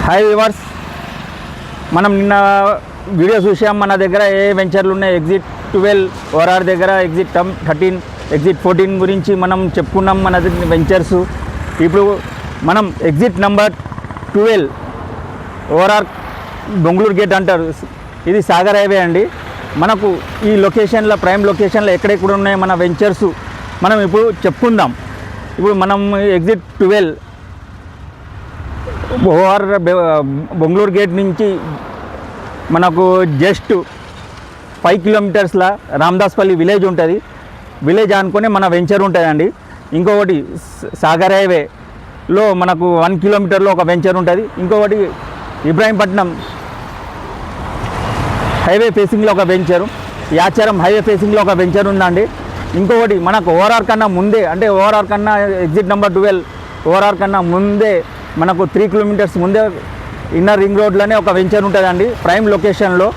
Hi viewers, మనం నిన్న video చూసాం. మన దగ్గర ఏ వెంచర్లు ఉన్నాయి, ఎగ్జిట్ 12 ఓఆర్ఆర్ దగ్గర, ఎగ్జిట్ 13, ఎగ్జిట్ 14 గురించి మనం చెప్పుకున్నాం. మన వెంచర్స్ ఇప్పుడు మనం exit number 12 ORR Bengaluru gate అంటారు. ఇది సాగర్ హైవే అండి. మనకు ఈ లొకేషన్లో, ప్రైమ్ లొకేషన్లో ఎక్కడెక్కడ ఉన్నాయి మన వెంచర్స్ మనం ఇప్పుడు చెప్పుకుందాం. ఇప్పుడు మనం ఎగ్జిట్ 12 ఓఆర్ బెంగళూరు గేట్ నుంచి మనకు జస్ట్ 5 కిలోమీటర్స్ల రామదాస్పల్లి విలేజ్ ఉంటుంది. విలేజ్ అనుకుని మన వెంచర్ ఉంటుందండి. ఇంకొకటి సాగర్ హైవేలో మనకు 1 కిలోమీటర్లో ఒక వెంచర్ ఉంటుంది. ఇంకొకటి ఇబ్రాహీంపట్నం హైవే ఫేసింగ్లో ఒక వెంచరు, యాచారం హైవే ఫేసింగ్లో ఒక వెంచర్ ఉందండి. ఇంకొకటి మనకు ఓఆర్ఆర్ కన్నా ముందే, అంటే ఓఆర్ఆర్ కన్నా ఎగ్జిట్ నెంబర్ 12 ఓఆర్ఆర్ కన్నా ముందే మనకు 3 కిలోమీటర్స్ ముందే ఇన్నర్ రింగ్ రోడ్లోనే ఒక వెంచర్ ఉంటుందండి. ప్రైమ్ లొకేషన్లో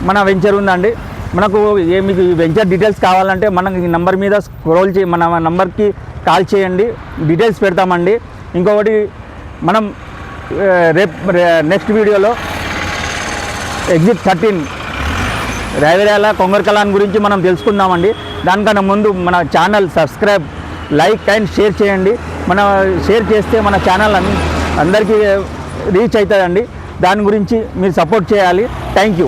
మన వెంచర్ ఉందండి. మనకు మీకు ఈ వెంచర్ డీటెయిల్స్ కావాలంటే మనకి ఈ నెంబర్ మీద స్క్రోల్ మన నెంబర్కి కాల్ చేయండి, డీటెయిల్స్ పెడతామండి. ఇంకొకటి మనం నెక్స్ట్ వీడియోలో ఎగ్జిట్ 13 రైవేరాల కొంగర్కలాన్ గురించి మనం తెలుసుకుందామండి. దానికన్నా ముందు మన channel subscribe, like and share చేయండి. మన షేర్ చేస్తే మన ఛానల్ అందరికీ రీచ్ అవుతుందండి. దాని గురించి మీరు సపోర్ట్ చేయాలి. Thank you.